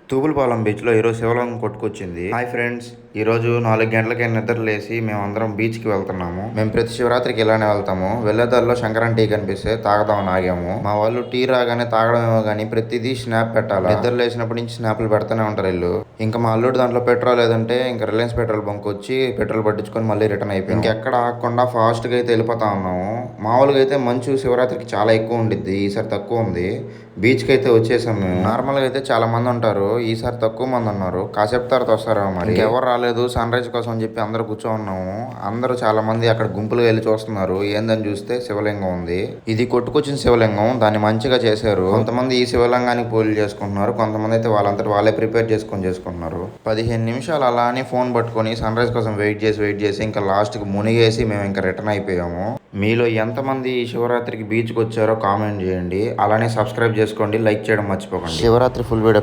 తూపులపాలెం బీచ్లో ఈరోజు శివలింగం కొట్టుకొచ్చింది. హాయ్ ఫ్రెండ్స్, ఈరోజు 4 గంటలకే నిద్ర లేసి మేమందరం బీచ్కి వెళ్తున్నాము. మేము ప్రతి శివరాత్రికి ఇలానే వెళ్తాము. వెళ్ళేదారిలో శంకరన్ టీ కనిపిస్తే తాగదామని ఆగాము. మా వాళ్ళు టీ రాగానే తాగడమేమో కానీ ప్రతిదీ స్నాప్ పెట్టాలి. నిద్ర లేచినప్పటి నుంచి స్నాప్లు పెడతానే ఉంటారు వీళ్ళు. ఇంకా మా అల్లుడు దాంట్లో పెట్రోల్ లేదంటే ఇంకా రిలయన్స్ పెట్రోల్ బంక్ వచ్చి పెట్రోల్ పట్టించుకొని మళ్ళీ రిటర్న్ అయిపోయి ఇంకెక్కడ ఆగకుండా ఫాస్ట్గా అయితే వెళ్ళిపోతా ఉన్నాము. మామూలుగా అయితే మంచు శివరాత్రికి చాలా ఎక్కువ ఉండిద్ది, ఈసారి తక్కువ ఉంది. బీచ్కి అయితే వచ్చేసాము మేము. నార్మల్గా అయితే చాలా మంది ఉంటారు, ఈసారి తక్కువ మంది ఉన్నారు. కాసేపు తర్వాత వస్తారేమో మరి. ఎవరు రాలేదు సన్ రైజ్ కోసం అని చెప్పి అందరూ కూర్చోన్నాము. అందరూ చాలా మంది అక్కడ గుంపులు వెళ్ళి చూస్తున్నారు. ఏందని చూస్తే శివలింగం ఉంది. ఇది కొట్టుకొచ్చిన శివలింగం, దాన్ని మంచిగా చేశారు. కొంతమంది ఈ శివలింగానికి పూజలు చేసుకుంటున్నారు, కొంతమంది అయితే వాళ్ళంతటి వాళ్ళే ప్రిపేర్ చేసుకుంటున్నారు. 15 నిమిషాలు అలా అని ఫోన్ పట్టుకొని సన్ రైజ్ కోసం వెయిట్ చేసి ఇంకా లాస్ట్కి మునిగేసి మేము ఇంకా రిటర్న్ అయిపోయాము. మీలో ఎంతమంది ఈ శివరాత్రికి బీచ్కి వచ్చారో కామెంట్ చేయండి. అలానే సబ్స్క్రైబ్ చేసుకోండి, లైక్ చేయడం మర్చిపోకండి. Shivaratri full video